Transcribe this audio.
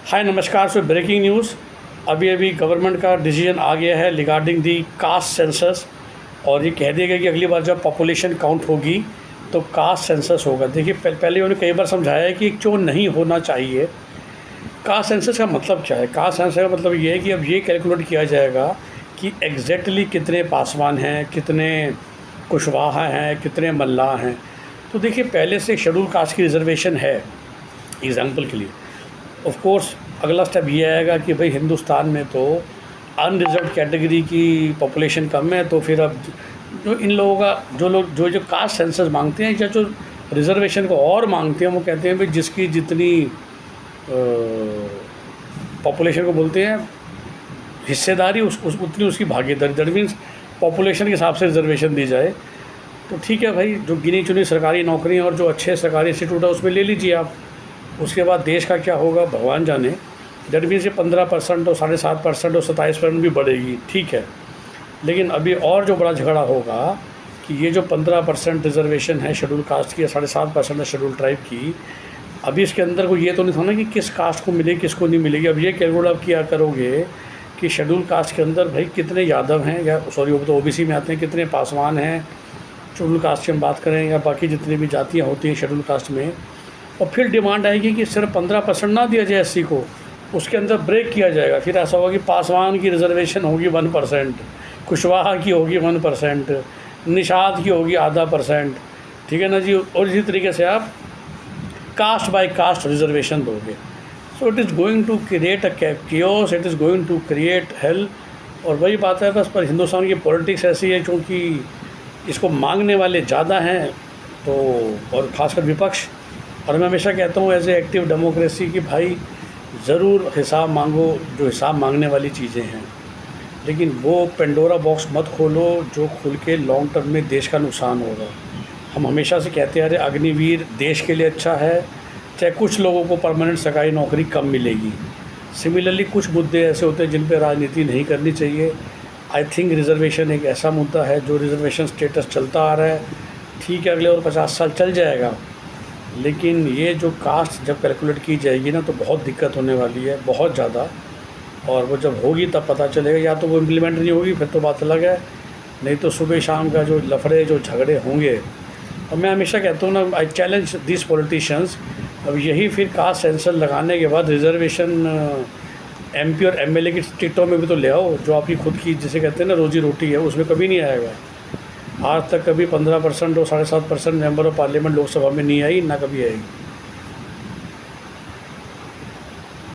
हाय नमस्कार। सो breaking news, अभी government का डिसीजन आ गया है रिगार्डिंग दी कास्ट सेंसस। और ये कह दिया गया कि अगली बार जब पॉपुलेशन काउंट होगी तो कास्ट सेंसस होगा। देखिए पहले उन्होंने कई बार समझाया है कि जो नहीं होना चाहिए। कास्ट सेंसस का मतलब क्या है? कास्ट सेंसस का मतलब ये है कि अब ये कैलकुलेट किया जाएगा कि एग्जैक्टली कितने पासवान हैं, कितने कुशवाहा हैं, कितने मल्लाह हैं। तो देखिए पहले से शेड्यूल कास्ट की रिजर्वेशन है एग्जाम्पल के लिए। ऑफ कोर्स अगला स्टेप ये आएगा कि भाई हिंदुस्तान में तो अनरिजर्व कैटेगरी की पॉपुलेशन कम है, तो फिर अब जो इन लोगों का जो कास्ट सेंसस मांगते हैं या जो रिजर्वेशन को और मांगते हैं, वो कहते हैं भाई जिसकी जितनी पॉपुलेशन को बोलते हैं हिस्सेदारी उतनी उसकी भागीदारी, दैट मीन्स पॉपुलेशन के हिसाब से रिजर्वेशन दी जाए। तो ठीक है भाई, जो गिनी चुनी सरकारी नौकरी और जो अच्छे सरकारी इंस्टीट्यूट है उसमें ले लीजिए आप। उसके बाद देश का क्या होगा भगवान जाने। दैट मीन्स ये 15% और 7.5% और 27% भी बढ़ेगी, ठीक है। लेकिन अभी और जो बड़ा झगड़ा होगा कि ये जो 15% रिजर्वेशन है शेड्यूल कास्ट की या 7.5% है शेड्यूल ट्राइब की, अभी इसके अंदर को ये तो नहीं था ना कि किस कास्ट को मिलेगी किसको नहीं मिलेगी। अब ये कैलकुलेट आप किया करोगे कि शेड्यूल कास्ट के अंदर भाई कितने यादव हैं, या सॉरी वो तो ओबीसी में आते हैं, कितने पासवान हैं शेड्यूल कास्ट की हम बात करें, या बाकी जितनी भी जातियाँ होती हैं शेड्यूल कास्ट में। और फिर डिमांड आएगी कि सिर्फ 15% ना दिया जाए एससी को, उसके अंदर ब्रेक किया जाएगा। फिर ऐसा होगा कि पासवान की रिजर्वेशन होगी 1%, कुशवाहा की होगी 1%, निषाद की होगी आधा %, ठीक है ना जी। और इसी तरीके से आप कास्ट बाय कास्ट रिजर्वेशन दोगे। So it is going to create a chaos, it is going to create hell. और वही बात है बस, पर हिंदुस्तान की पॉलिटिक्स ऐसी है क्योंकि इसको मांगने वाले ज़्यादा हैं, तो और ख़ासकर विपक्ष। और मैं हमेशा कहता हूँ एज ए एक्टिव डेमोक्रेसी कि भाई ज़रूर हिसाब मांगो जो हिसाब मांगने वाली चीज़ें हैं, लेकिन वो पेंडोरा बॉक्स मत खोलो जो खुल के लॉन्ग टर्म में देश का नुकसान होगा। हम हमेशा से कहते आ रहे अग्निवीर देश के लिए अच्छा है, चाहे कुछ लोगों को परमानेंट सरकारी नौकरी कम मिलेगी। सिमिलरली कुछ मुद्दे ऐसे होते हैं जिन पर राजनीति नहीं करनी चाहिए। आई थिंक रिजर्वेशन एक ऐसा मुद्दा है जो रिजर्वेशन स्टेटस चलता आ रहा है, ठीक है, अगले और 50 साल चल जाएगा। लेकिन ये जो कास्ट जब कैलकुलेट की जाएगी ना तो बहुत दिक्कत होने वाली है, बहुत ज़्यादा। और वो जब होगी तब पता चलेगा, या तो वो इम्प्लीमेंट नहीं होगी फिर तो बात अलग है, नहीं तो सुबह शाम का जो लफड़े जो झगड़े होंगे। और मैं हमेशा कहता हूँ ना, आई चैलेंज दिस पॉलिटिशियंस, अब यही फिर कास्ट सेंसर लगाने के बाद रिजर्वेशन एमपी और एमएलए की टिकटों में भी तो ले आओ, जो आपकी खुद की जिसे कहते हैं ना रोजी रोटी है, उसमें कभी नहीं आएगा। आज तक कभी 15% और 7.5% मेंबर ऑफ पार्लियामेंट लोकसभा में नहीं आई, ना कभी आएगी।